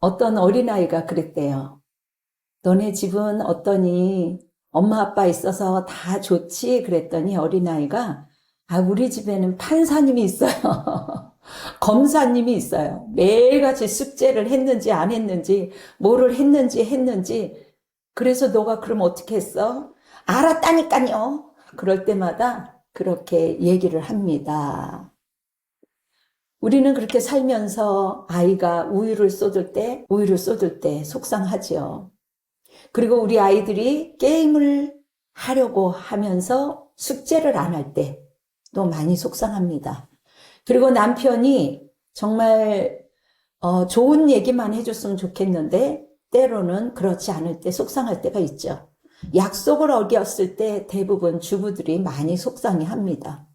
어떤 어린아이가 그랬대요. 너네 집은 어떠니? 엄마 아빠 있어서 다 좋지? 그랬더니 어린아이가 우리 집에는 판사님이 있어요. 검사님이 있어요. 매일같이 숙제를 했는지 안 했는지, 뭐를 했는지. 그래서 너가 그럼 어떻게 했어? 알았다니까요. 그럴 때마다 그렇게 얘기를 합니다. 우리는 그렇게 살면서 아이가 우유를 쏟을 때 속상하지요. 그리고 우리 아이들이 게임을 하려고 하면서 숙제를 안 할 때 또 많이 속상합니다. 그리고 남편이 정말 좋은 얘기만 해줬으면 좋겠는데 때로는 그렇지 않을 때 속상할 때가 있죠. 약속을 어겼을 때 대부분 주부들이 많이 속상해합니다.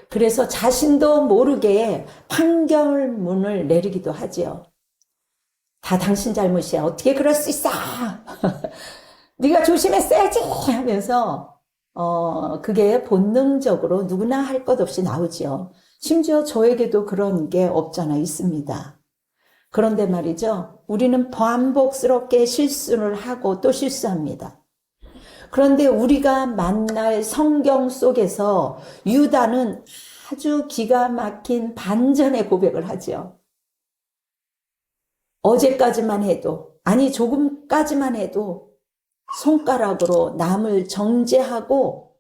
그래서 자신도 모르게 판결문을 내리기도 하지요. 다 당신 잘못이야. 어떻게 그럴 수 있어? 네가 조심했어야지 하면서 그게 본능적으로 누구나 할 것 없이 나오지요. 심지어 저에게도 그런 게 없잖아 있습니다. 그런데 말이죠. 우리는 반복스럽게 실수를 하고 또 실수합니다. 그런데 우리가 만날 성경 속에서 유다는 아주 기가 막힌 반전의 고백을 하죠. 어제까지만 해도, 아니 조금까지만 해도 손가락으로 남을 정죄하고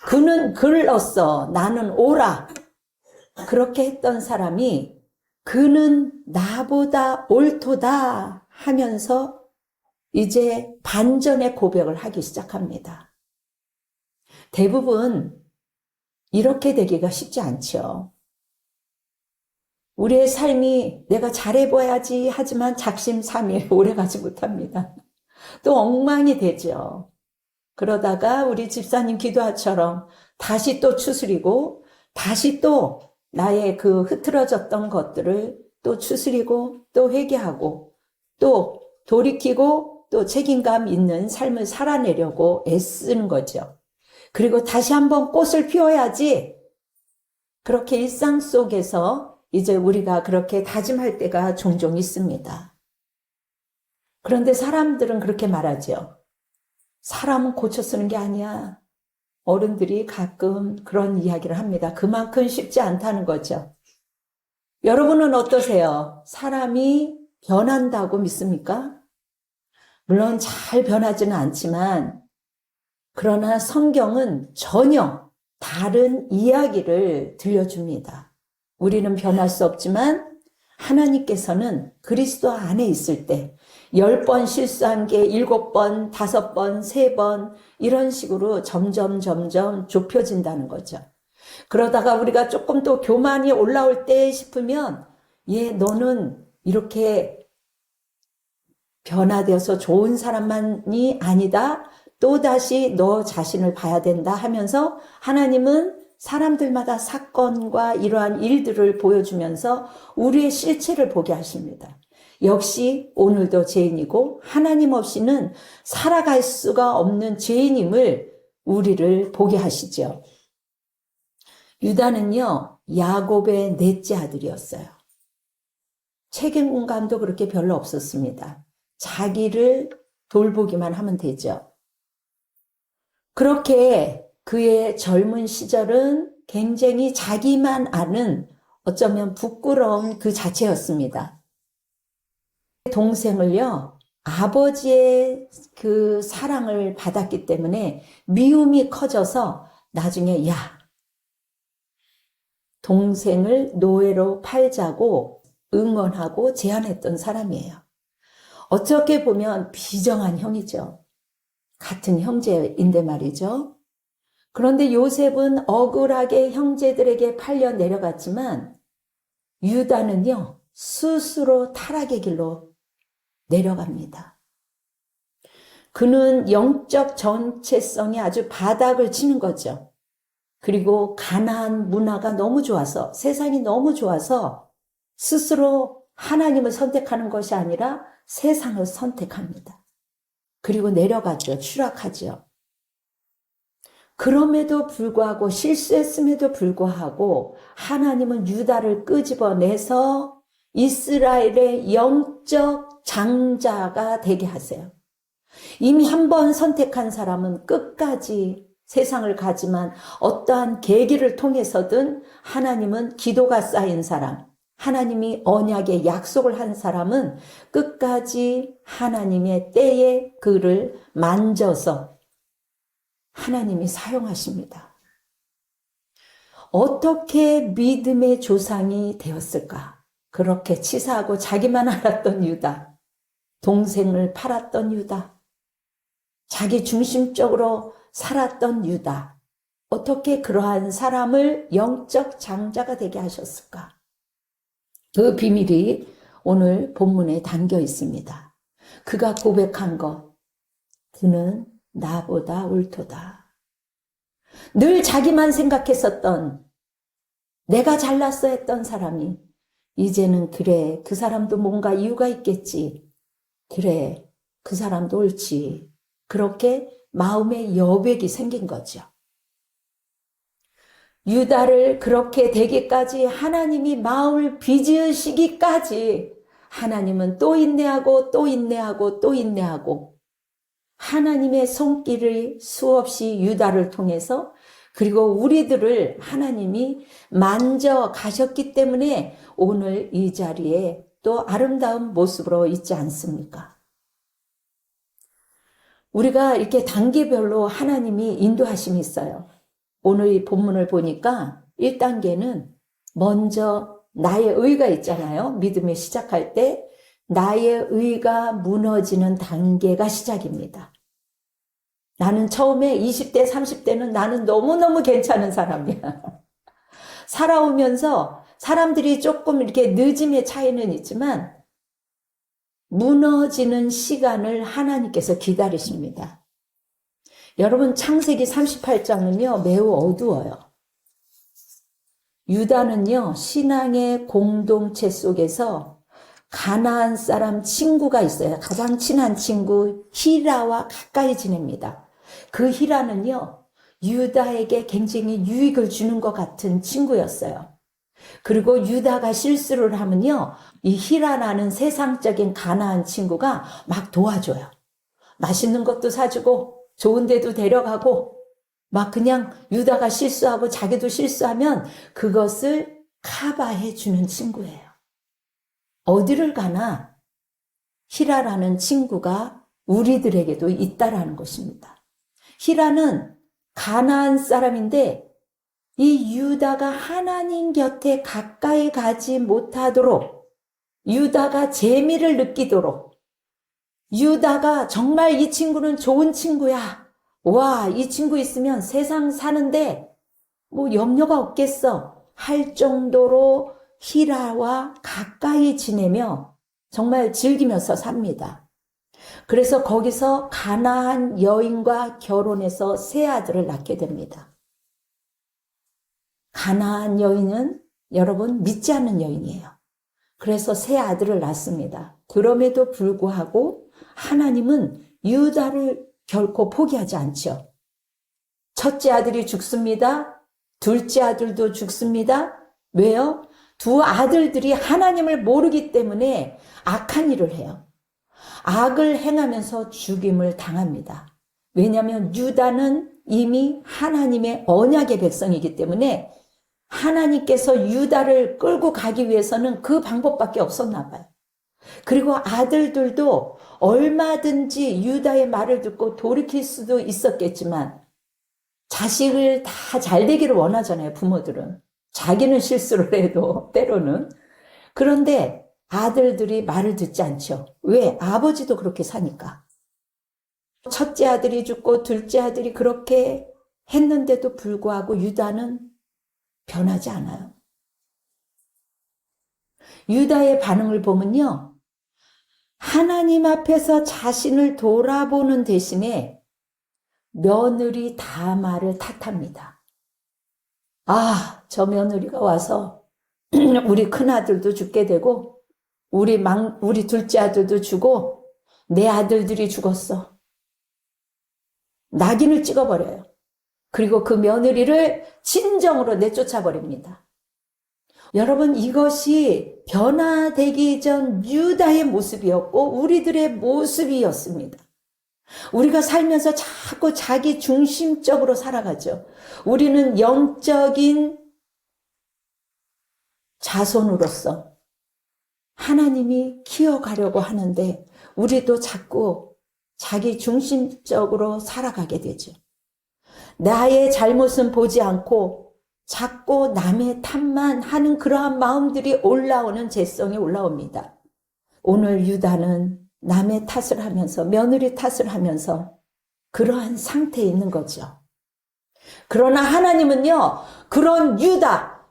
그는 글렀어, 나는 오라. 그렇게 했던 사람이 그는 나보다 옳도다 하면서 이제 반전의 고백을 하기 시작합니다. 대부분 이렇게 되기가 쉽지 않죠. 우리의 삶이 내가 잘해봐야지 하지만 작심삼일 오래가지 못합니다. 또 엉망이 되죠. 그러다가 우리 집사님 기도하처럼 다시 또 추스리고 다시 또 나의 그 흐트러졌던 것들을 또 추스리고 또 회개하고 또 돌이키고 또 책임감 있는 삶을 살아내려고 애쓰는 거죠. 그리고 다시 한번 꽃을 피워야지. 그렇게 일상 속에서 이제 우리가 그렇게 다짐할 때가 종종 있습니다. 그런데 사람들은 그렇게 말하죠. 사람은 고쳐 쓰는 게 아니야. 어른들이 가끔 그런 이야기를 합니다. 그만큼 쉽지 않다는 거죠. 여러분은 어떠세요? 사람이 변한다고 믿습니까? 물론 잘 변하지는 않지만 그러나 성경은 전혀 다른 이야기를 들려줍니다. 우리는 변할 수 없지만 하나님께서는 그리스도 안에 있을 때 10번 실수한 게 7번, 5번, 3번 이런 식으로 점점 좁혀진다는 거죠. 그러다가 우리가 조금 더 교만이 올라올 때 싶으면 너는 이렇게 변화되어서 좋은 사람만이 아니다. 또다시 너 자신을 봐야 된다 하면서 하나님은 사람들마다 사건과 이러한 일들을 보여주면서 우리의 실체를 보게 하십니다. 역시 오늘도 죄인이고 하나님 없이는 살아갈 수가 없는 죄인임을 우리를 보게 하시죠. 유다는요, 야곱의 넷째 아들이었어요. 책임감도 그렇게 별로 없었습니다. 자기를 돌보기만 하면 되죠. 그렇게 그의 젊은 시절은 굉장히 자기만 아는 어쩌면 부끄러운 그 자체였습니다. 동생을요, 아버지의 그 사랑을 받았기 때문에 미움이 커져서 나중에 동생을 노예로 팔자고 응원하고 제안했던 사람이에요. 어떻게 보면 비정한 형이죠. 같은 형제인데 말이죠. 그런데 요셉은 억울하게 형제들에게 팔려 내려갔지만 유다는요, 스스로 타락의 길로 내려갑니다. 그는 영적 정체성이 아주 바닥을 치는 거죠. 그리고 가나안 문화가 너무 좋아서, 세상이 너무 좋아서 스스로 하나님을 선택하는 것이 아니라 세상을 선택합니다. 그리고 내려가죠. 추락하죠. 그럼에도 불구하고 실수했음에도 불구하고 하나님은 유다를 끄집어내서 이스라엘의 영적 장자가 되게 하세요. 이미 한 번 선택한 사람은 끝까지 세상을 가지만 어떠한 계기를 통해서든 하나님은 기도가 쌓인 사람, 하나님이 언약의 약속을 한 사람은 끝까지 하나님의 때에 그를 만져서 하나님이 사용하십니다. 어떻게 믿음의 조상이 되었을까? 그렇게 치사하고 자기만 알았던 유다, 동생을 팔았던 유다, 자기 중심적으로 살았던 유다, 어떻게 그러한 사람을 영적 장자가 되게 하셨을까? 그 비밀이 오늘 본문에 담겨 있습니다. 그가 고백한 것, 그는 나보다 옳도다. 늘 자기만 생각했었던, 내가 잘났어 했던 사람이 이제는 그래, 그 사람도 뭔가 이유가 있겠지. 그래, 그 사람도 옳지. 그렇게 마음의 여백이 생긴 거죠. 유다를 그렇게 되기까지 하나님이 마음을 빚으시기까지 하나님은 또 인내하고 또 인내하고 또 인내하고 하나님의 손길을 수없이 유다를 통해서 그리고 우리들을 하나님이 만져 가셨기 때문에 오늘 이 자리에 또 아름다운 모습으로 있지 않습니까? 우리가 이렇게 단계별로 하나님이 인도하심이 있어요. 오늘 이 본문을 보니까 1단계는 먼저 나의 의가 있잖아요. 믿음이 시작할 때 나의 의가 무너지는 단계가 시작입니다. 나는 처음에 20대, 30대는 나는 너무너무 괜찮은 사람이야. 살아오면서 사람들이 조금 이렇게 늦음의 차이는 있지만 무너지는 시간을 하나님께서 기다리십니다. 여러분 창세기 38장은요 매우 어두워요. 유다는요 신앙의 공동체 속에서 가나안 사람 친구가 있어요. 가장 친한 친구 히라와 가까이 지냅니다. 그 히라는요 유다에게 굉장히 유익을 주는 것 같은 친구였어요. 그리고 유다가 실수를 하면요 이 히라라는 세상적인 가나안 친구가 막 도와줘요. 맛있는 것도 사주고 좋은 데도 데려가고 막 그냥 유다가 실수하고 자기도 실수하면 그것을 커버해 주는 친구예요. 어디를 가나 히라라는 친구가 우리들에게도 있다라는 것입니다. 히라는 가나안 사람인데 이 유다가 하나님 곁에 가까이 가지 못하도록 유다가 재미를 느끼도록 유다가 정말 이 친구는 좋은 친구야. 와, 이 친구 있으면 세상 사는데 뭐 염려가 없겠어 할 정도로 히라와 가까이 지내며 정말 즐기면서 삽니다. 그래서 거기서 가나안 여인과 결혼해서 세 아들을 낳게 됩니다. 가나안 여인은 여러분 믿지 않는 여인이에요. 그래서 세 아들을 낳습니다. 그럼에도 불구하고 하나님은 유다를 결코 포기하지 않죠. 첫째 아들이 죽습니다. 둘째 아들도 죽습니다. 왜요? 두 아들들이 하나님을 모르기 때문에 악한 일을 해요. 악을 행하면서 죽임을 당합니다. 왜냐하면 유다는 이미 하나님의 언약의 백성이기 때문에 하나님께서 유다를 끌고 가기 위해서는 그 방법밖에 없었나 봐요. 그리고 아들들도 얼마든지 유다의 말을 듣고 돌이킬 수도 있었겠지만 자식을 다 잘 되기를 원하잖아요. 부모들은. 자기는 실수를 해도 때로는. 그런데 아들들이 말을 듣지 않죠. 왜? 아버지도 그렇게 사니까. 첫째 아들이 죽고 둘째 아들이 그렇게 했는데도 불구하고 유다는 변하지 않아요. 유다의 반응을 보면요. 하나님 앞에서 자신을 돌아보는 대신에 며느리 다말을 탓합니다. 아, 저 며느리가 와서 우리 큰아들도 죽게 되고 우리 둘째 아들도 죽고 내 아들들이 죽었어. 낙인을 찍어버려요. 그리고 그 며느리를 친정으로 내쫓아버립니다. 여러분, 이것이 변화되기 전 유다의 모습이었고 우리들의 모습이었습니다. 우리가 살면서 자꾸 자기 중심적으로 살아가죠. 우리는 영적인 자손으로서 하나님이 키워가려고 하는데 우리도 자꾸 자기 중심적으로 살아가게 되죠. 나의 잘못은 보지 않고 자꾸 남의 탓만 하는 그러한 마음들이 올라오는 죄성이 올라옵니다. 오늘 유다는 남의 탓을 하면서, 며느리 탓을 하면서 그러한 상태에 있는 거죠. 그러나 하나님은요, 그런 유다,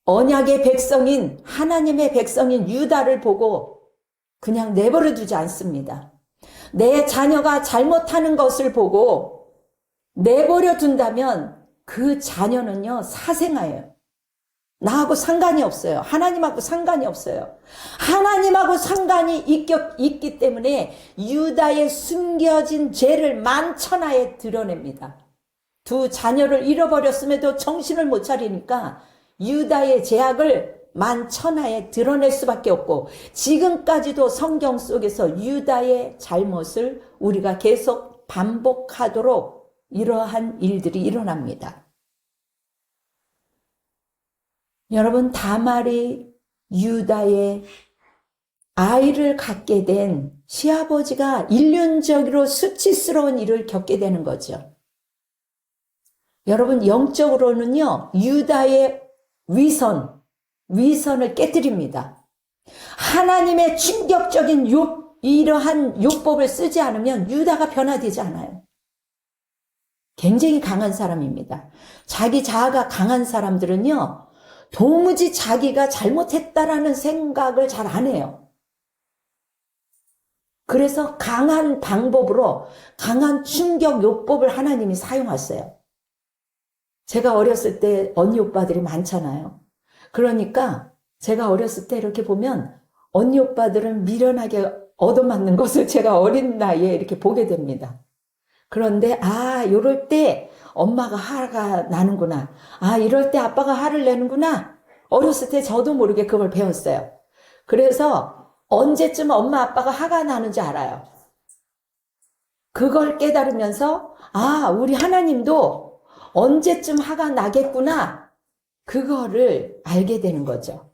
언약의 백성인, 하나님의 백성인 유다를 보고 그냥 내버려 두지 않습니다. 내 자녀가 잘못하는 것을 보고 내버려 둔다면 그 자녀는요, 사생아예요. 나하고 상관이 없어요. 하나님하고 상관이 없어요. 하나님하고 상관이 있기 때문에 유다의 숨겨진 죄를 만천하에 드러냅니다. 두 자녀를 잃어버렸음에도 정신을 못 차리니까 유다의 죄악을 만천하에 드러낼 수밖에 없고, 지금까지도 성경 속에서 유다의 잘못을 우리가 계속 반복하도록 이러한 일들이 일어납니다. 여러분, 다말이 유다의 아이를 갖게 된 시아버지가 일륜적으로 수치스러운 일을 겪게 되는 거죠. 여러분, 영적으로는요, 유다의 위선을 깨뜨립니다. 하나님의 충격적인 이러한 율법을 쓰지 않으면 유다가 변화되지 않아요. 굉장히 강한 사람입니다. 자기 자아가 강한 사람들은요, 도무지 자기가 잘못했다라는 생각을 잘 안 해요. 그래서 강한 방법으로 강한 충격 요법을 하나님이 사용하셨어요. 제가 어렸을 때 언니 오빠들이 많잖아요. 그러니까 제가 어렸을 때 이렇게 보면 언니 오빠들은 미련하게 얻어맞는 것을 제가 어린 나이에 이렇게 보게 됩니다. 그런데 이럴 때 엄마가 화가 나는구나. 이럴 때 아빠가 화를 내는구나. 어렸을 때 저도 모르게 그걸 배웠어요. 그래서 언제쯤 엄마 아빠가 화가 나는지 알아요. 그걸 깨달으면서 우리 하나님도 언제쯤 화가 나겠구나. 그거를 알게 되는 거죠.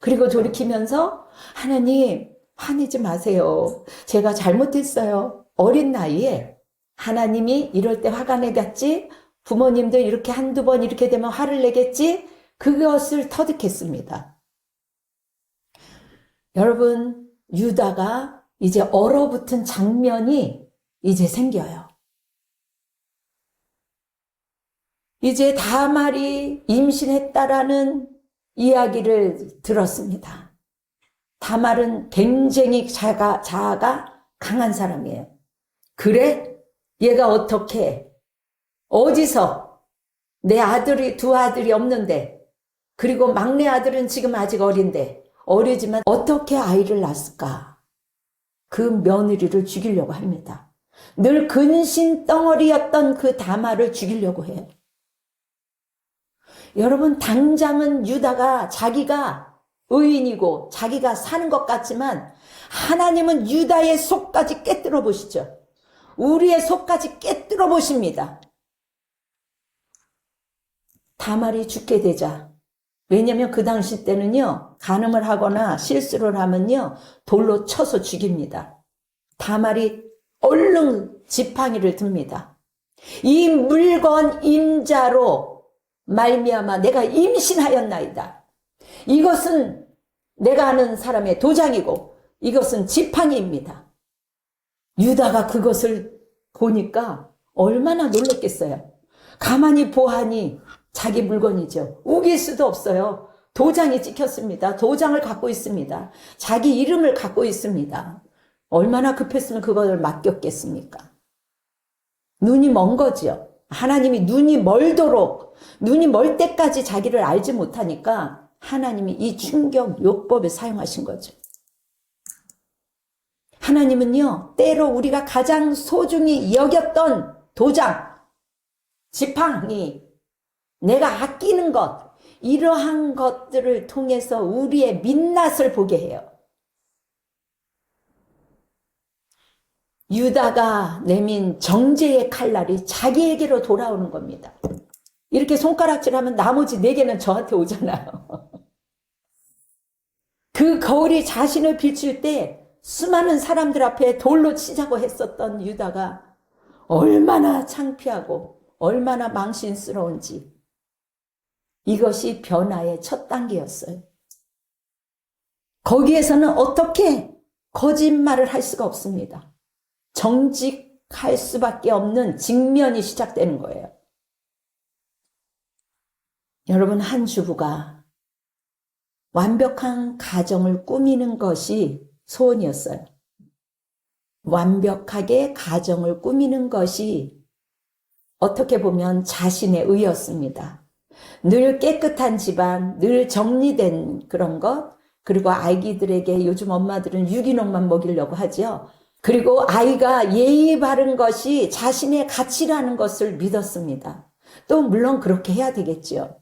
그리고 돌이키면서 하나님 화내지 마세요. 제가 잘못했어요. 어린 나이에 하나님이 이럴 때 화가 내겠지? 부모님도 이렇게 한두 번 이렇게 되면 화를 내겠지? 그것을 터득했습니다. 여러분, 유다가 이제 얼어붙은 장면이 이제 생겨요. 이제 다말이 임신했다라는 이야기를 들었습니다. 다말은 굉장히 자아가 강한 사람이에요. 그래? 얘가 어디서 내 두 아들이 없는데, 그리고 막내 아들은 지금 아직 어리지만 어떻게 아이를 낳았을까? 그 며느리를 죽이려고 합니다. 늘 근심 덩어리였던 그 다말을 죽이려고 해요. 여러분, 당장은 유다가 자기가 의인이고 자기가 사는 것 같지만 하나님은 유다의 속까지 깨뜨려 보시죠. 우리의 속까지 깨뜨려 보십니다. 다말이 죽게 되자, 왜냐면 그 당시 때는요, 간음을 하거나 실수를 하면요, 돌로 쳐서 죽입니다. 다말이 얼른 지팡이를 듭니다. 이 물건 임자로 말미암아 내가 임신하였나이다. 이것은 내가 아는 사람의 도장이고 이것은 지팡이입니다. 유다가 그것을 보니까 얼마나 놀랐겠어요. 가만히 보아하니 자기 물건이죠. 우길 수도 없어요. 도장이 찍혔습니다. 도장을 갖고 있습니다. 자기 이름을 갖고 있습니다. 얼마나 급했으면 그걸 맡겼겠습니까? 눈이 먼 거죠. 하나님이 눈이 멀 때까지 자기를 알지 못하니까 하나님이 이 충격 요법을 사용하신 거죠. 하나님은요, 때로 우리가 가장 소중히 여겼던 도장, 지팡이, 내가 아끼는 것, 이러한 것들을 통해서 우리의 민낯을 보게 해요. 유다가 내민 정죄의 칼날이 자기에게로 돌아오는 겁니다. 이렇게 손가락질하면 나머지 4개는 저한테 오잖아요. 그 거울이 자신을 비출 때 수많은 사람들 앞에 돌로 치자고 했었던 유다가 얼마나 창피하고 얼마나 망신스러운지, 이것이 변화의 첫 단계였어요. 거기에서는 어떻게 거짓말을 할 수가 없습니다. 정직할 수밖에 없는 직면이 시작되는 거예요. 여러분, 한 주부가 완벽한 가정을 꾸미는 것이 소원이었어요. 완벽하게 가정을 꾸미는 것이 어떻게 보면 자신의 의였습니다. 늘 깨끗한 집안, 늘 정리된 그런 것, 그리고 아기들에게 요즘 엄마들은 유기농만 먹이려고 하죠. 그리고 아이가 예의 바른 것이 자신의 가치라는 것을 믿었습니다. 또 물론 그렇게 해야 되겠죠.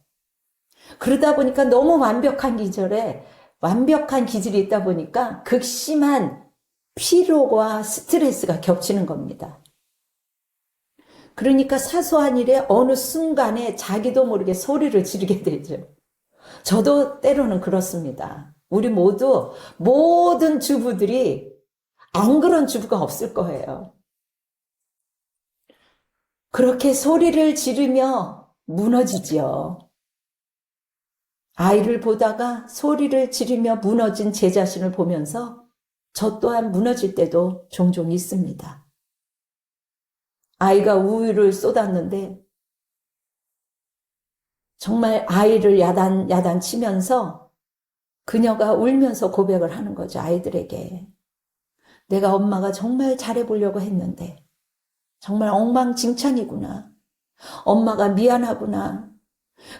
그러다 보니까 너무 완벽한 기질이 있다 보니까 극심한 피로와 스트레스가 겹치는 겁니다. 그러니까 사소한 일에 어느 순간에 자기도 모르게 소리를 지르게 되죠. 저도 때로는 그렇습니다. 우리 모든 주부들이 안 그런 주부가 없을 거예요. 그렇게 소리를 지르며 무너지지요. 아이를 보다가 소리를 지르며 무너진 제 자신을 보면서 저 또한 무너질 때도 종종 있습니다. 아이가 우유를 쏟았는데 정말 아이를 야단치면서 그녀가 울면서 고백을 하는 거죠. 아이들에게. 내가 엄마가 정말 잘해보려고 했는데 정말 엉망진창이구나. 엄마가 미안하구나.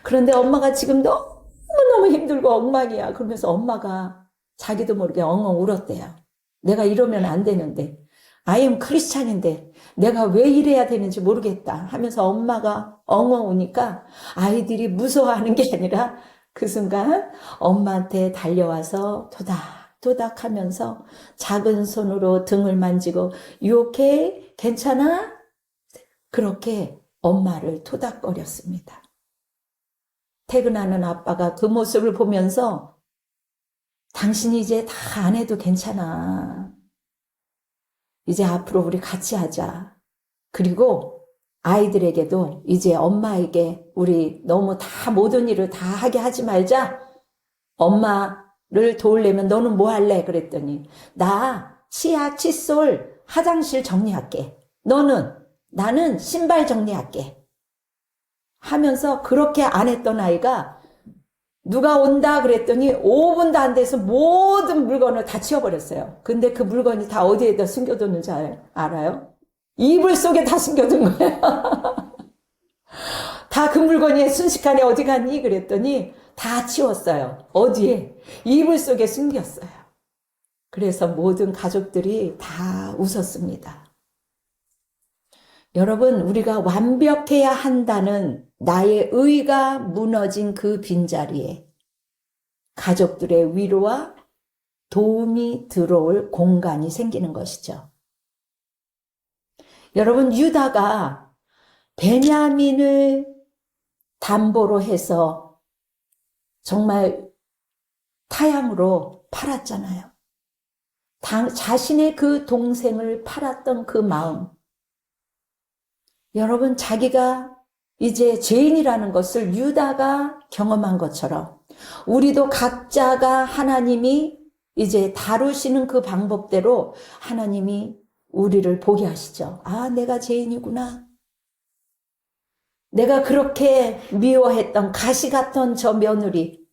그런데 엄마가 지금 너무너무 힘들고 엉망이야. 그러면서 엄마가 자기도 모르게 엉엉 울었대요. 내가 이러면 안 되는데, I am 크리스찬인데 내가 왜 이래야 되는지 모르겠다 하면서 엄마가 엉엉 우니까 아이들이 무서워하는 게 아니라 그 순간 엄마한테 달려와서 토닥토닥 하면서 작은 손으로 등을 만지고 You okay? 괜찮아? 그렇게 엄마를 토닥거렸습니다. 퇴근하는 아빠가 그 모습을 보면서 당신이 이제 다 안 해도 괜찮아. 이제 앞으로 우리 같이 하자. 그리고 아이들에게도 이제 엄마에게 우리 너무 다 모든 일을 다 하게 하지 말자. 엄마를 도우려면 너는 뭐 할래? 그랬더니 나 치약, 칫솔, 화장실 정리할게. 나는 신발 정리할게. 하면서 그렇게 안 했던 아이가 누가 온다 그랬더니 5분도 안 돼서 모든 물건을 다 치워버렸어요. 근데 그 물건이 다 어디에다 숨겨뒀는지 알아요? 이불 속에 다 숨겨둔 거예요. 다 그 물건이 순식간에 어디 갔니? 그랬더니 다 치웠어요. 어디에? 이불 속에 숨겼어요. 그래서 모든 가족들이 다 웃었습니다. 여러분, 우리가 완벽해야 한다는 나의 의가 무너진 그 빈자리에 가족들의 위로와 도움이 들어올 공간이 생기는 것이죠. 여러분, 유다가 베냐민을 담보로 해서 정말 타향으로 팔았잖아요. 자신의 그 동생을 팔았던 그 마음. 여러분, 자기가 이제 죄인이라는 것을 유다가 경험한 것처럼 우리도 각자가 하나님이 이제 다루시는 그 방법대로 하나님이 우리를 보게 하시죠. 아, 내가 죄인이구나. 내가 그렇게 미워했던 가시 같던 저 며느리.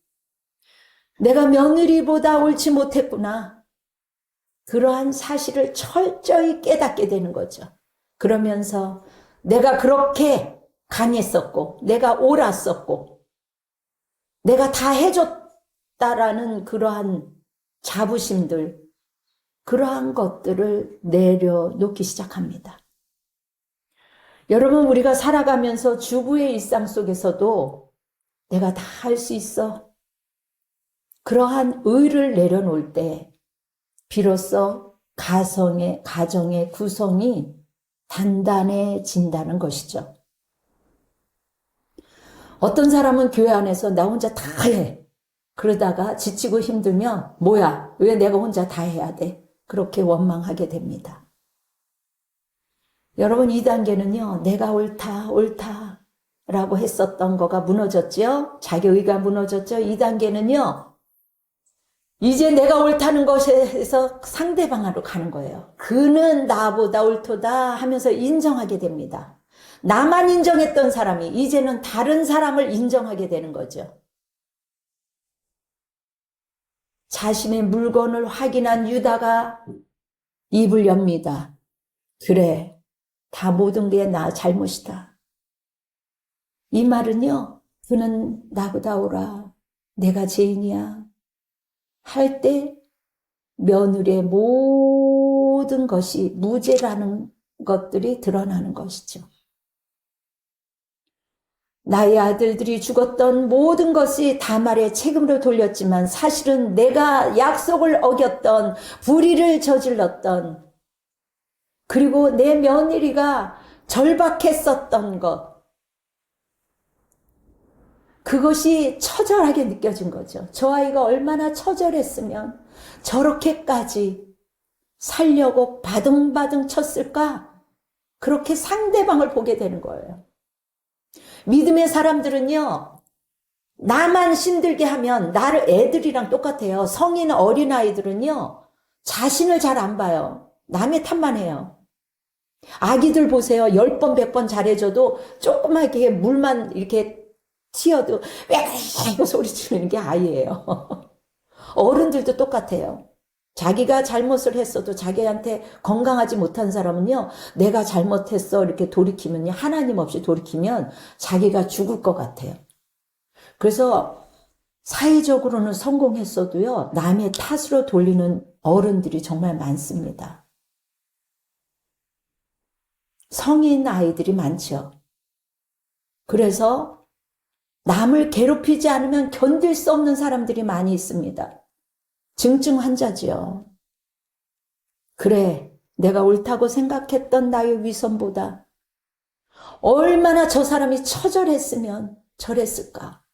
내가 며느리보다 옳지 못했구나. 그러한 사실을 철저히 깨닫게 되는 거죠. 그러면서 내가 그렇게 강했었고, 내가 옳았었고, 내가 다 해줬다라는 그러한 자부심들, 그러한 것들을 내려놓기 시작합니다. 여러분, 우리가 살아가면서 주부의 일상 속에서도 내가 다 할 수 있어. 그러한 의를 내려놓을 때 비로소 가정의 구성이 단단해진다는 것이죠. 어떤 사람은 교회 안에서 나 혼자 다 해. 그러다가 지치고 힘들면 뭐야? 왜 내가 혼자 다 해야 돼? 그렇게 원망하게 됩니다. 여러분, 이 단계는요, 내가 옳다 라고 했었던 거가 무너졌죠? 자기의가 무너졌죠? 이 단계는요, 이제 내가 옳다는 것에서 상대방으로 가는 거예요. 그는 나보다 옳도다 하면서 인정하게 됩니다. 나만 인정했던 사람이 이제는 다른 사람을 인정하게 되는 거죠. 자신의 물건을 확인한 유다가 입을 엽니다. 그래, 다 모든 게 나 잘못이다. 이 말은요, 그는 나보다 옳아. 내가 죄인이야. 할 때 며느리의 모든 것이 무죄라는 것들이 드러나는 것이죠. 나의 아들들이 죽었던 모든 것이 다말의 책임으로 돌렸지만 사실은 내가 약속을 어겼던, 불의를 저질렀던, 그리고 내 며느리가 절박했었던 것, 그것이 처절하게 느껴진 거죠. 저 아이가 얼마나 처절했으면 저렇게까지 살려고 바둥바둥 쳤을까? 그렇게 상대방을 보게 되는 거예요. 믿음의 사람들은요, 나만 힘들게 하면 나를 애들이랑 똑같아요. 성인 어린아이들은요, 자신을 잘 안 봐요. 남의 탓만 해요. 아기들 보세요. 10번, 100번 잘해줘도 조그맣게 물만 이렇게 튀어도 왜 소리 지르는 게 아이예요. 어른들도 똑같아요. 자기가 잘못을 했어도 자기한테 건강하지 못한 사람은요, 내가 잘못했어 이렇게 돌이키면요, 하나님 없이 돌이키면 자기가 죽을 것 같아요. 그래서 사회적으로는 성공했어도요, 남의 탓으로 돌리는 어른들이 정말 많습니다. 성인 아이들이 많죠. 그래서 남을 괴롭히지 않으면 견딜 수 없는 사람들이 많이 있습니다. 증증 환자지요. 그래, 내가 옳다고 생각했던 나의 위선보다 얼마나 저 사람이 처절했으면 저랬을까?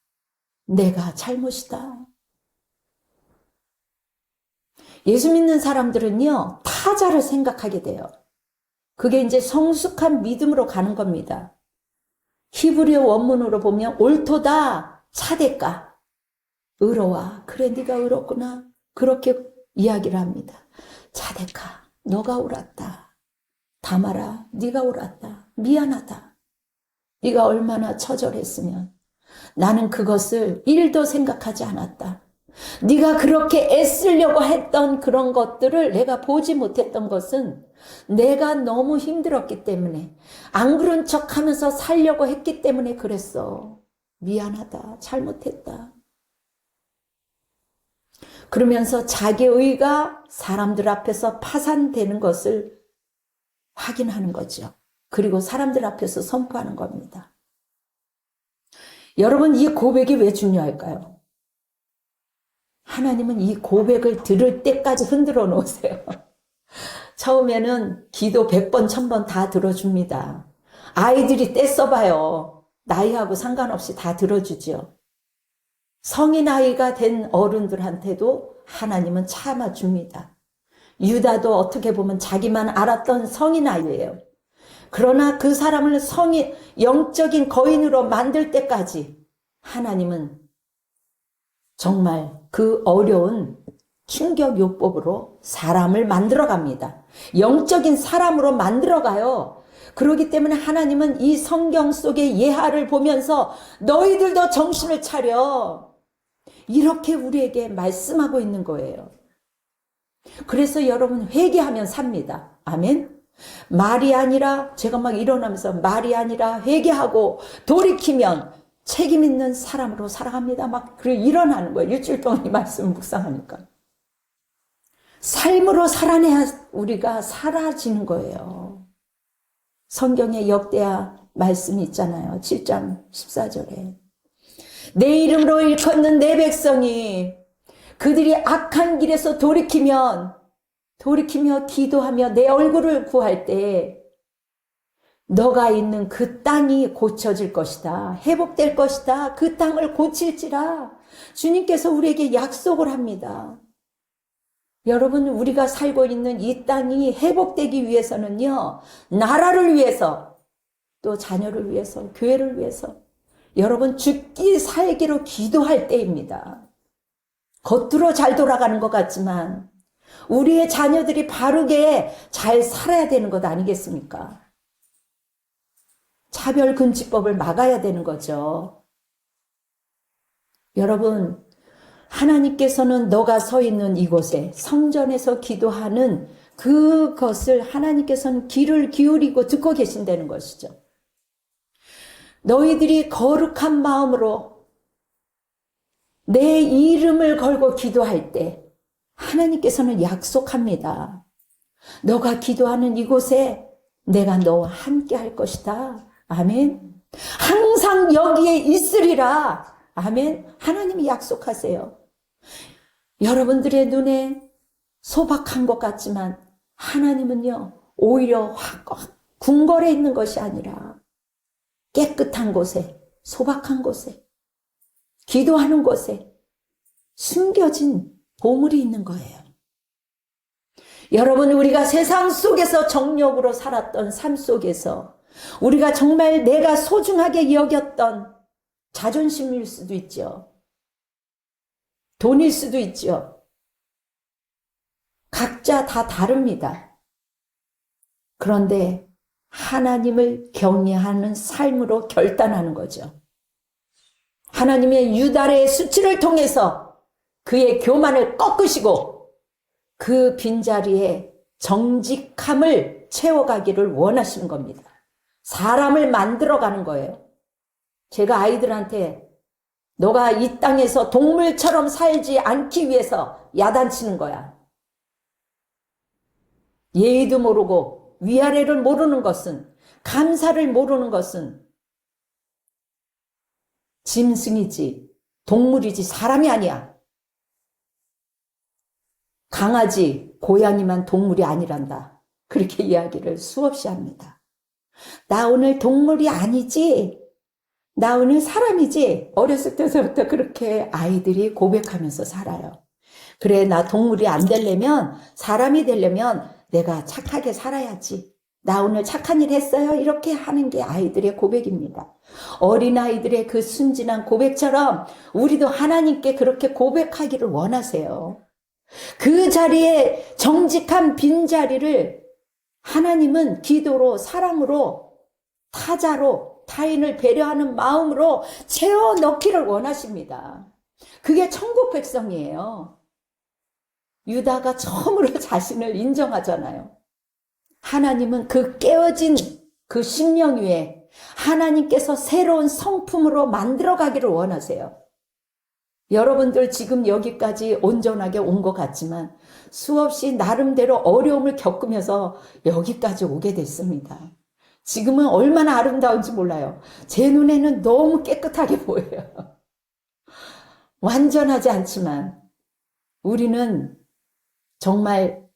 내가 잘못이다. 예수 믿는 사람들은요, 타자를 생각하게 돼요. 그게 이제 성숙한 믿음으로 가는 겁니다. 히브리어 원문으로 보면 옳도다, 차대까, 의로워. 그래, 네가 의롭구나. 그렇게 이야기를 합니다. 차대까, 너가 옳았다. 다말아, 네가 옳았다. 미안하다. 네가 얼마나 처절했으면 나는 그것을 1도 생각하지 않았다. 네가 그렇게 애쓰려고 했던 그런 것들을 내가 보지 못했던 것은 내가 너무 힘들었기 때문에, 안 그런 척 하면서 살려고 했기 때문에 그랬어. 미안하다. 잘못했다. 그러면서 자기 의가 사람들 앞에서 파산되는 것을 확인하는 거죠. 그리고 사람들 앞에서 선포하는 겁니다. 여러분, 이 고백이 왜 중요할까요? 하나님은 이 고백을 들을 때까지 흔들어 놓으세요. 처음에는 기도 100번, 1000번 다 들어줍니다. 아이들이 떼써봐요. 나이하고 상관없이 다 들어주죠. 성인 아이가 된 어른들한테도 하나님은 참아줍니다. 유다도 어떻게 보면 자기만 알았던 성인 아이예요. 그러나 그 사람을 성인, 영적인 거인으로 만들 때까지 하나님은 정말 그 어려운 충격요법으로 사람을 만들어갑니다. 영적인 사람으로 만들어가요. 그렇기 때문에 하나님은 이 성경 속의 예화를 보면서 너희들도 정신을 차려, 이렇게 우리에게 말씀하고 있는 거예요. 그래서 여러분, 회개하면 삽니다. 아멘. 말이 아니라, 제가 막 일어나면서 말이 아니라 회개하고 돌이키면 책임 있는 사람으로 살아갑니다. 막 그래 일어나는 거예요. 일주일 동안 이 말씀을 묵상하니까. 삶으로 살아내야 우리가 사라지는 거예요. 성경에 역대하 말씀이 있잖아요. 7장 14절에. 내 이름으로 일컫는 내 백성이 그들이 악한 길에서 돌이키며 기도하며 내 얼굴을 구할 때 너가 있는 그 땅이 고쳐질 것이다. 회복될 것이다. 그 땅을 고칠지라. 주님께서 우리에게 약속을 합니다. 여러분, 우리가 살고 있는 이 땅이 회복되기 위해서는요, 나라를 위해서, 또 자녀를 위해서, 교회를 위해서, 여러분 죽기 살기로 기도할 때입니다. 겉으로 잘 돌아가는 것 같지만 우리의 자녀들이 바르게 잘 살아야 되는 것 아니겠습니까? 차별금지법을 막아야 되는 거죠. 여러분, 하나님께서는 너가 서 있는 이곳에 성전에서 기도하는 그것을 하나님께서는 귀를 기울이고 듣고 계신다는 것이죠. 너희들이 거룩한 마음으로 내 이름을 걸고 기도할 때 하나님께서는 약속합니다. 너가 기도하는 이곳에 내가 너와 함께 할 것이다. 아멘. 항상 여기에 있으리라. 아멘. 하나님이 약속하세요. 여러분들의 눈에 소박한 것 같지만 하나님은요, 오히려 궁궐에 있는 것이 아니라 깨끗한 곳에, 소박한 곳에, 기도하는 곳에 숨겨진 보물이 있는 거예요. 여러분, 우리가 세상 속에서 정욕으로 살았던 삶 속에서 우리가 정말 내가 소중하게 여겼던 자존심일 수도 있죠. 돈일 수도 있죠. 각자 다 다릅니다. 그런데 하나님을 경외하는 삶으로 결단하는 거죠. 하나님의 유달의 수치를 통해서 그의 교만을 꺾으시고 그 빈자리에 정직함을 채워가기를 원하시는 겁니다. 사람을 만들어가는 거예요. 제가 아이들한테 너가 이 땅에서 동물처럼 살지 않기 위해서 야단치는 거야. 예의도 모르고 위아래를 모르는 것은, 감사를 모르는 것은 짐승이지 동물이지 사람이 아니야. 강아지, 고양이만 동물이 아니란다. 그렇게 이야기를 수없이 합니다. 나 오늘 동물이 아니지, 나 오늘 사람이지. 어렸을 때부터 그렇게 아이들이 고백하면서 살아요. 그래, 나 동물이 안 되려면, 사람이 되려면 내가 착하게 살아야지. 나 오늘 착한 일 했어요. 이렇게 하는 게 아이들의 고백입니다. 어린아이들의 그 순진한 고백처럼 우리도 하나님께 그렇게 고백하기를 원하세요. 그 자리에 정직한 빈자리를 하나님은 기도로, 사랑으로, 타자로, 타인을 배려하는 마음으로 채워 넣기를 원하십니다. 그게 천국 백성이에요. 유다가 처음으로 자신을 인정하잖아요. 하나님은 그 깨어진 그 심령 위에 하나님께서 새로운 성품으로 만들어가기를 원하세요. 여러분들 지금 여기까지 온전하게 온 것 같지만 수없이 나름대로 어려움을 겪으면서 여기까지 오게 됐습니다. 지금은 얼마나 아름다운지 몰라요. 제 눈에는 너무 깨끗하게 보여요. 완전하지 않지만 우리는 정말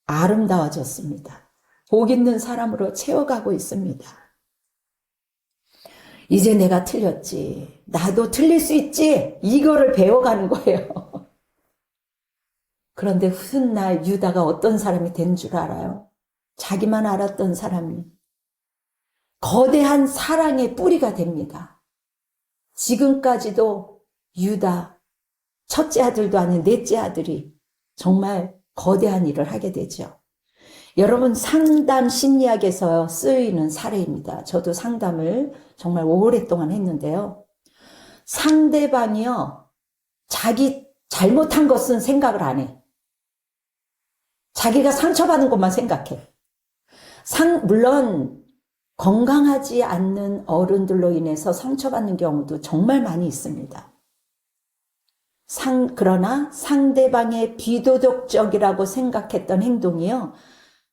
아름다워졌습니다. 복 있는 사람으로 채워가고 있습니다. 이제 내가 틀렸지. 나도 틀릴 수 있지. 이거를 배워가는 거예요. 그런데 훗날 유다가 어떤 사람이 된 줄 알아요? 자기만 알았던 사람이 거대한 사랑의 뿌리가 됩니다. 지금까지도 유다, 첫째 아들도 아닌 넷째 아들이 정말 거대한 일을 하게 되죠. 여러분, 상담 심리학에서 쓰이는 사례입니다. 저도 상담을 정말 오랫동안 했는데요. 상대방이요, 자기 잘못한 것은 생각을 안 해. 자기가 상처받은 것만 생각해. 물론 건강하지 않는 어른들로 인해서 상처받는 경우도 정말 많이 있습니다. 그러나 상대방의 비도덕적이라고 생각했던 행동이요,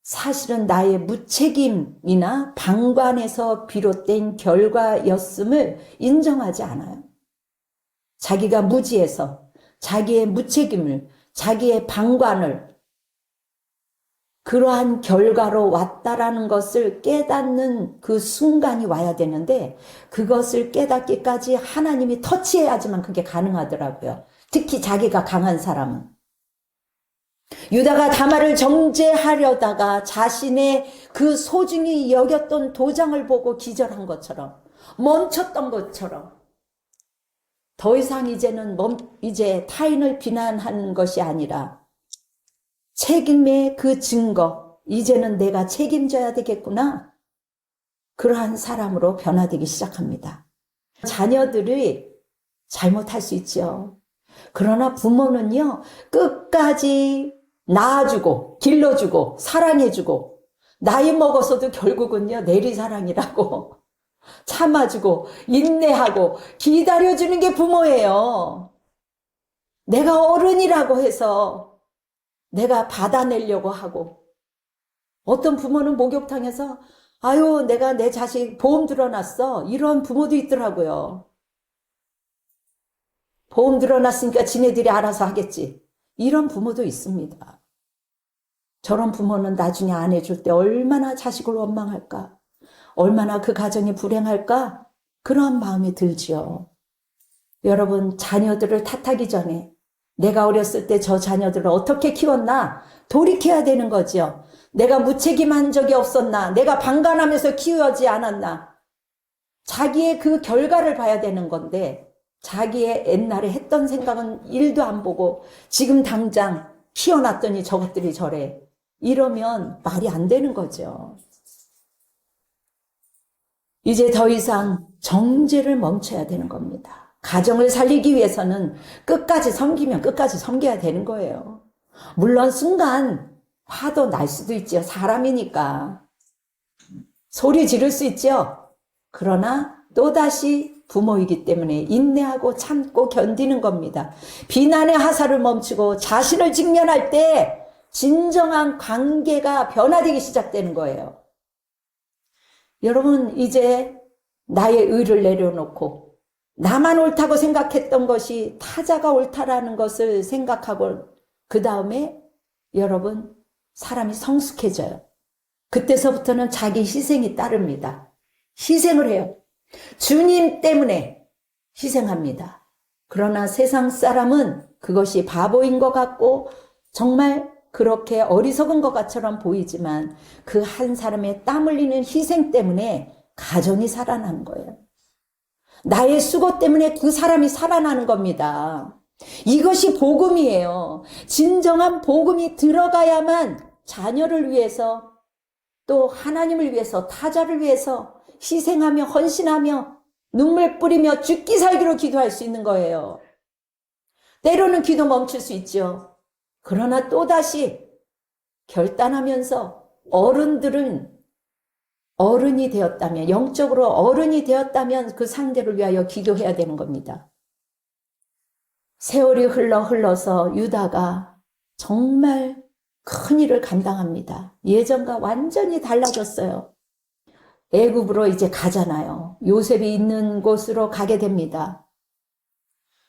사실은 나의 무책임이나 방관에서 비롯된 결과였음을 인정하지 않아요. 자기가 무지해서 자기의 무책임을, 자기의 방관을 그러한 결과로 왔다라는 것을 깨닫는 그 순간이 와야 되는데 그것을 깨닫기까지 하나님이 터치해야지만 그게 가능하더라고요. 특히 자기가 강한 사람은. 유다가 다말을 정죄하려다가 자신의 그 소중히 여겼던 도장을 보고 기절한 것처럼, 멈췄던 것처럼 더 이상 이제 타인을 비난하는 것이 아니라 책임의 그 증거, 이제는 내가 책임져야 되겠구나. 그러한 사람으로 변화되기 시작합니다. 자녀들이 잘못할 수 있죠. 그러나 부모는요, 끝까지 낳아주고, 길러주고, 사랑해주고, 나이 먹어서도 결국은요, 내리사랑이라고 참아주고, 인내하고, 기다려주는 게 부모예요. 내가 어른이라고 해서 내가 받아내려고 하고, 어떤 부모는 목욕탕에서 아유 내가 내 자식 보험 들어놨어, 이런 부모도 있더라고요. 보험 들어놨으니까 지네들이 알아서 하겠지, 이런 부모도 있습니다. 저런 부모는 나중에 안 해줄 때 얼마나 자식을 원망할까, 얼마나 그 가정이 불행할까, 그런 마음이 들지요. 여러분, 자녀들을 탓하기 전에 내가 어렸을 때 저 자녀들을 어떻게 키웠나 돌이켜야 되는 거죠. 내가 무책임한 적이 없었나, 내가 방관하면서 키우지 않았나, 자기의 그 결과를 봐야 되는 건데 자기의 옛날에 했던 생각은 1도 안 보고 지금 당장 키워놨더니 저것들이 저래, 이러면 말이 안 되는 거죠. 이제 더 이상 정죄를 멈춰야 되는 겁니다. 가정을 살리기 위해서는 끝까지 섬기면 끝까지 섬겨야 되는 거예요. 물론 순간 화도 날 수도 있죠. 사람이니까. 소리 지를 수 있죠. 그러나 또다시 부모이기 때문에 인내하고 참고 견디는 겁니다. 비난의 화살을 멈추고 자신을 직면할 때 진정한 관계가 변화되기 시작되는 거예요. 여러분, 이제 나의 의를 내려놓고 나만 옳다고 생각했던 것이 타자가 옳다라는 것을 생각하고 그 다음에 여러분, 사람이 성숙해져요. 그때서부터는 자기 희생이 따릅니다. 희생을 해요. 주님 때문에 희생합니다. 그러나 세상 사람은 그것이 바보인 것 같고 정말 그렇게 어리석은 것처럼 보이지만 그 한 사람의 땀 흘리는 희생 때문에 가정이 살아나는 거예요. 나의 수고 때문에 그 사람이 살아나는 겁니다. 이것이 복음이에요. 진정한 복음이 들어가야만 자녀를 위해서, 또 하나님을 위해서, 타자를 위해서 희생하며 헌신하며 눈물 뿌리며 죽기 살기로 기도할 수 있는 거예요. 때로는 기도 멈출 수 있죠. 그러나 또다시 결단하면서 어른들은 어른이 되었다면, 영적으로 어른이 되었다면 그 상대를 위하여 기도해야 되는 겁니다. 세월이 흘러서 유다가 정말 큰 일을 감당합니다. 예전과 완전히 달라졌어요. 애굽으로 이제 가잖아요. 요셉이 있는 곳으로 가게 됩니다.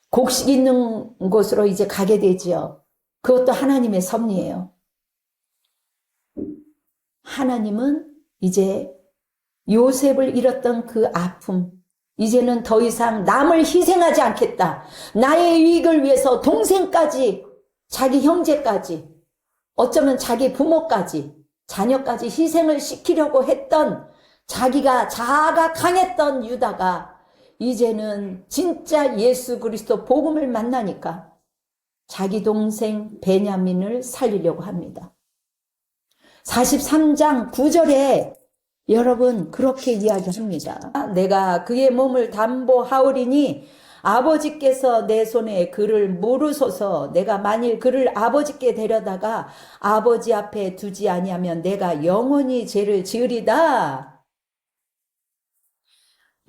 곡식 있는 곳으로 이제 가게 되지요. 그것도 하나님의 섭리예요. 하나님은 이제 요셉을 잃었던 그 아픔, 이제는 더 이상 남을 희생하지 않겠다. 나의 유익을 위해서 동생까지, 자기 형제까지, 어쩌면 자기 부모까지, 자녀까지 희생을 시키려고 했던, 자기가 자아가 강했던 유다가 이제는 진짜 예수 그리스도 복음을 만나니까 자기 동생 베냐민을 살리려고 합니다. 43장 9절에 여러분 그렇게 이야기합니다. 내가 그의 몸을 담보하오리니 아버지께서 내 손에 그를 물으소서. 내가 만일 그를 아버지께 데려다가 아버지 앞에 두지 아니하면 내가 영원히 죄를 지으리다.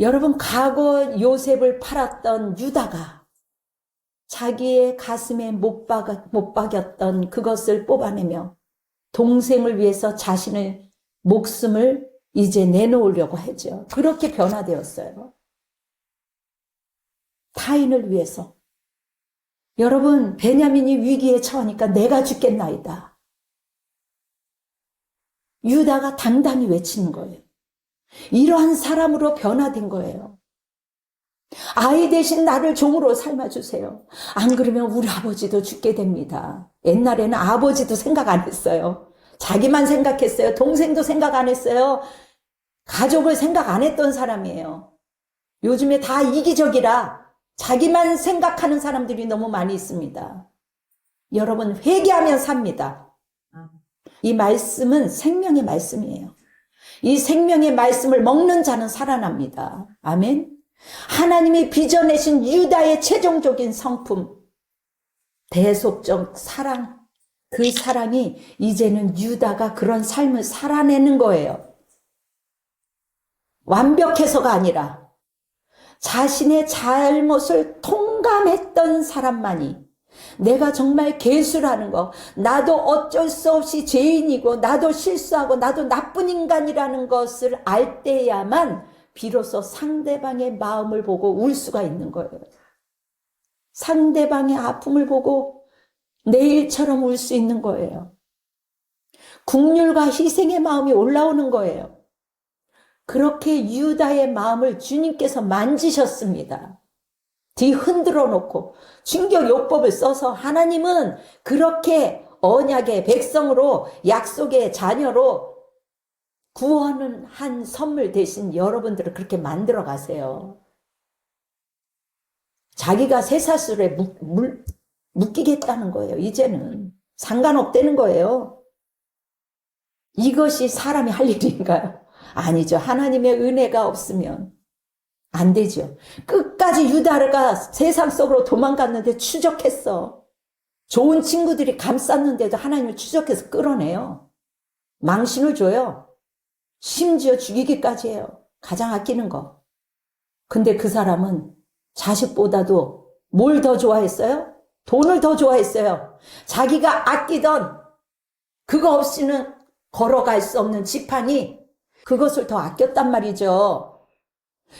여러분, 과거 요셉을 팔았던 유다가 자기의 가슴에 못 박였던 그것을 뽑아내며 동생을 위해서 자신의 목숨을 이제 내놓으려고 하죠. 그렇게 변화되었어요. 타인을 위해서, 여러분, 베냐민이 위기에 처하니까 내가 죽겠나이다. 유다가 당당히 외치는 거예요. 이러한 사람으로 변화된 거예요. 아이 대신 나를 종으로 삶아주세요. 안 그러면 우리 아버지도 죽게 됩니다. 옛날에는 아버지도 생각 안 했어요. 자기만 생각했어요. 동생도 생각 안 했어요. 가족을 생각 안 했던 사람이에요. 요즘에 다 이기적이라 자기만 생각하는 사람들이 너무 많이 있습니다. 여러분, 회개하면 삽니다. 이 말씀은 생명의 말씀이에요. 이 생명의 말씀을 먹는 자는 살아납니다. 아멘. 하나님이 빚어내신 유다의 최종적인 성품, 대속적 사랑, 그 사랑이 이제는 유다가 그런 삶을 살아내는 거예요. 완벽해서가 아니라 자신의 잘못을 통감했던 사람만이, 내가 정말 괴수라는 거, 나도 어쩔 수 없이 죄인이고 나도 실수하고 나도 나쁜 인간이라는 것을 알 때야만 비로소 상대방의 마음을 보고 울 수가 있는 거예요. 상대방의 아픔을 보고 내일처럼 울 수 있는 거예요. 국률과 희생의 마음이 올라오는 거예요. 그렇게 유다의 마음을 주님께서 만지셨습니다. 뒤 흔들어 놓고 충격요법을 써서 하나님은 그렇게 언약의 백성으로, 약속의 자녀로 구원은 한 선물 대신 여러분들을 그렇게 만들어 가세요. 자기가 쇠사슬에 묶이겠다는 거예요. 이제는 상관없다는 거예요. 이것이 사람이 할 일인가요? 아니죠. 하나님의 은혜가 없으면 안 되죠. 끝까지 유다가 세상 속으로 도망갔는데 추적했어. 좋은 친구들이 감쌌는데도 하나님을 추적해서 끌어내요. 망신을 줘요. 심지어 죽이기까지 해요. 가장 아끼는 거. 근데 그 사람은 자식보다도 뭘 더 좋아했어요? 돈을 더 좋아했어요. 자기가 아끼던 그거 없이는 걸어갈 수 없는 지팡이, 그것을 더 아꼈단 말이죠.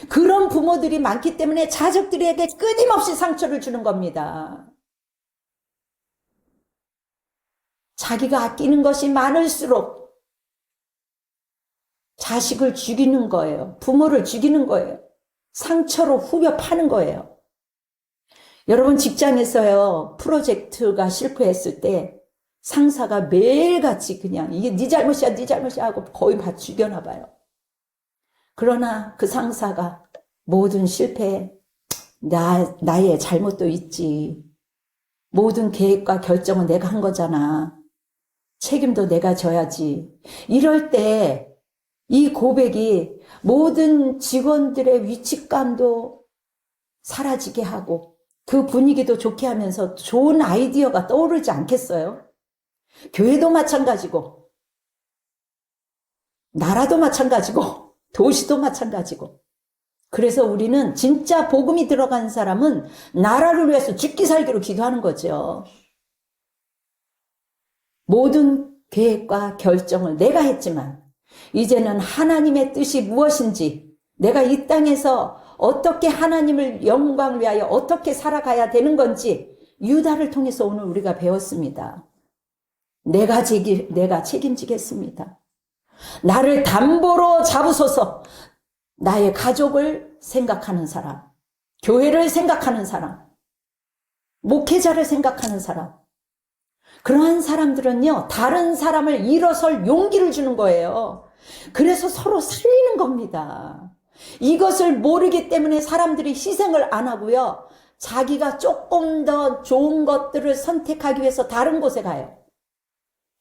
그런 부모들이 많기 때문에 자식들에게 끊임없이 상처를 주는 겁니다. 자기가 아끼는 것이 많을수록 자식을 죽이는 거예요. 부모를 죽이는 거예요. 상처로 후벼 파는 거예요. 여러분, 직장에서요, 프로젝트가 실패했을 때 상사가 매일같이 그냥 이게 네 잘못이야, 네 잘못이야 하고 거의 다 죽여나 봐요. 그러나 그 상사가 모든 실패에 나의 잘못도 있지. 모든 계획과 결정은 내가 한 거잖아. 책임도 내가 져야지. 이럴 때 이 고백이 모든 직원들의 위축감도 사라지게 하고 그 분위기도 좋게 하면서 좋은 아이디어가 떠오르지 않겠어요? 교회도 마찬가지고, 나라도 마찬가지고, 도시도 마찬가지고. 그래서 우리는 진짜 복음이 들어간 사람은 나라를 위해서 죽기 살기로 기도하는 거죠. 모든 계획과 결정을 내가 했지만 이제는 하나님의 뜻이 무엇인지, 내가 이 땅에서 어떻게 하나님을 영광을 위하여 어떻게 살아가야 되는 건지 유다를 통해서 오늘 우리가 배웠습니다. 내가 책임지겠습니다. 나를 담보로 잡으소서. 나의 가족을 생각하는 사람, 교회를 생각하는 사람, 목회자를 생각하는 사람, 그러한 사람들은요, 다른 사람을 일어설 용기를 주는 거예요. 그래서 서로 살리는 겁니다. 이것을 모르기 때문에 사람들이 희생을 안 하고요, 자기가 조금 더 좋은 것들을 선택하기 위해서 다른 곳에 가요.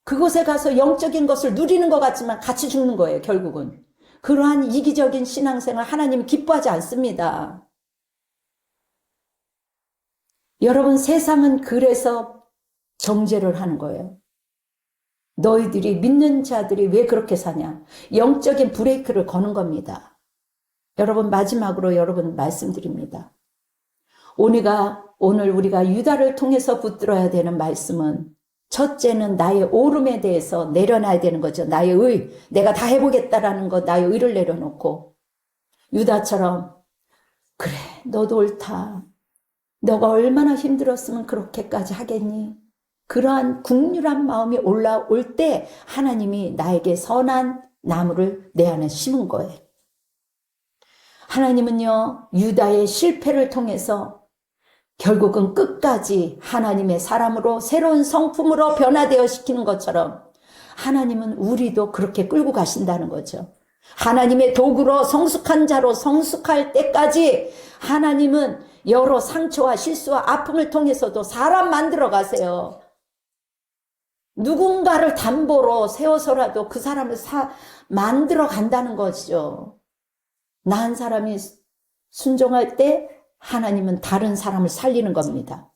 그곳에 가서 영적인 것을 누리는 것 같지만 같이 죽는 거예요, 결국은. 그러한 이기적인 신앙생활 하나님은 기뻐하지 않습니다. 여러분, 세상은 그래서 정죄를 하는 거예요. 너희들이 믿는 자들이 왜 그렇게 사냐? 영적인 브레이크를 거는 겁니다. 여러분, 마지막으로 여러분 말씀드립니다. 오늘 우리가 유다를 통해서 붙들어야 되는 말씀은, 첫째는 나의 오름에 대해서 내려놔야 되는 거죠. 나의 의, 내가 다 해보겠다라는 것, 나의 의를 내려놓고 유다처럼, 그래, 너도 옳다. 너가 얼마나 힘들었으면 그렇게까지 하겠니? 그러한 국률한 마음이 올라올 때 하나님이 나에게 선한 나무를 내 안에 심은 거예요. 하나님은요, 유다의 실패를 통해서 결국은 끝까지 하나님의 사람으로 새로운 성품으로 변화되어 시키는 것처럼 하나님은 우리도 그렇게 끌고 가신다는 거죠. 하나님의 도구로 성숙한 자로 성숙할 때까지 하나님은 여러 상처와 실수와 아픔을 통해서도 사람 만들어 가세요. 누군가를 담보로 세워서라도 그 사람을 만들어 간다는 거죠. 나 한 사람이 순종할 때 하나님은 다른 사람을 살리는 겁니다.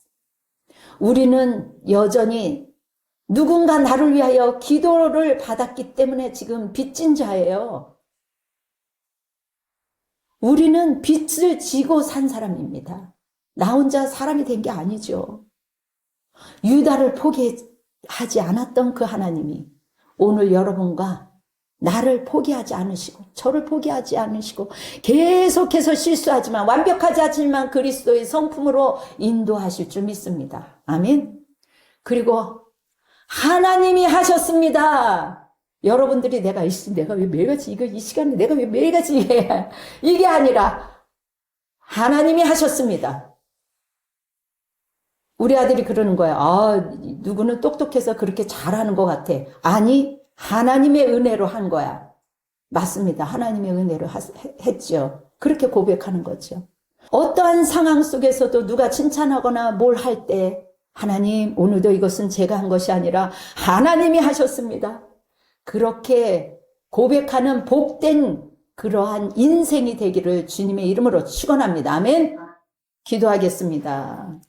우리는 여전히 누군가 나를 위하여 기도를 받았기 때문에 지금 빚진 자예요. 우리는 빚을 지고 산 사람입니다. 나 혼자 사람이 된 게 아니죠. 유다를 포기하지 않았던 그 하나님이 오늘 여러분과 나를 포기하지 않으시고 저를 포기하지 않으시고 계속해서 실수하지만 완벽하지 않지만 그리스도의 성품으로 인도하실 줄 믿습니다. 아멘. 그리고 하나님이 하셨습니다. 여러분들이 내가 왜 매일같이 이 시간에 내가 왜 매일같이 이게 아니라 하나님이 하셨습니다. 우리 아들이 그러는 거야. 누구는 똑똑해서 그렇게 잘하는 것 같아. 아니, 하나님의 은혜로 한 거야. 맞습니다. 하나님의 은혜로 했죠. 그렇게 고백하는 거죠. 어떠한 상황 속에서도 누가 칭찬하거나 뭘 할 때 하나님, 오늘도 이것은 제가 한 것이 아니라 하나님이 하셨습니다. 그렇게 고백하는 복된 그러한 인생이 되기를 주님의 이름으로 축원합니다. 아멘. 기도하겠습니다.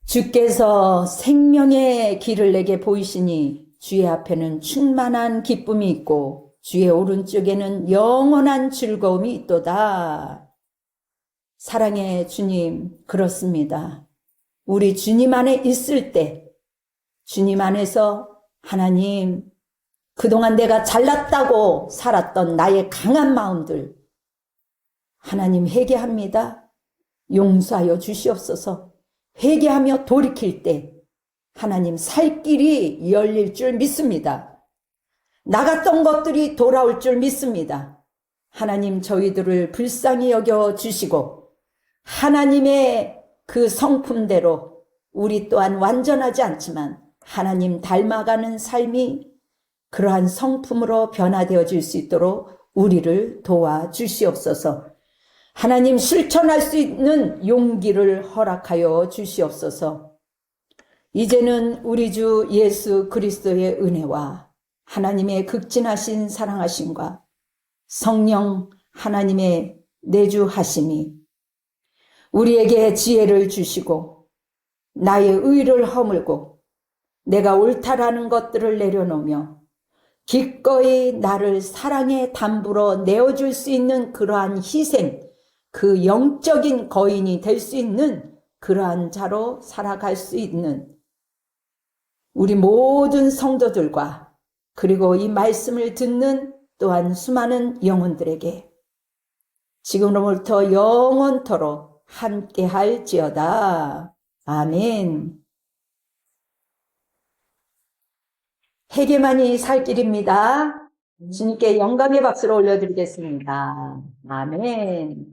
주께서 생명의 길을 내게 보이시니 주의 앞에는 충만한 기쁨이 있고 주의 오른쪽에는 영원한 즐거움이 있도다. 사랑의 주님, 그렇습니다. 우리 주님 안에 있을 때 주님 안에서 하나님, 그동안 내가 잘났다고 살았던 나의 강한 마음들 하나님 회개합니다. 용서하여 주시옵소서. 회개하며 돌이킬 때 하나님 살 길이 열릴 줄 믿습니다. 나갔던 것들이 돌아올 줄 믿습니다. 하나님 저희들을 불쌍히 여겨 주시고 하나님의 그 성품대로 우리 또한 완전하지 않지만 하나님 닮아가는 삶이 그러한 성품으로 변화되어 질 수 있도록 우리를 도와주시옵소서. 하나님 실천할 수 있는 용기를 허락하여 주시옵소서. 이제는 우리 주 예수 그리스도의 은혜와 하나님의 극진하신 사랑하심과 성령 하나님의 내주하심이 우리에게 지혜를 주시고 나의 의를 허물고 내가 옳다라는 것들을 내려놓으며 기꺼이 나를 사랑의 담보로 내어줄 수 있는 그러한 희생, 그 영적인 거인이 될 수 있는 그러한 자로 살아갈 수 있는 우리 모든 성도들과 그리고 이 말씀을 듣는 또한 수많은 영혼들에게 지금으로부터 영원토록 함께 할지어다. 아멘. 회개만이 살 길입니다. 주님께 영광의 박수를 올려드리겠습니다. 아멘.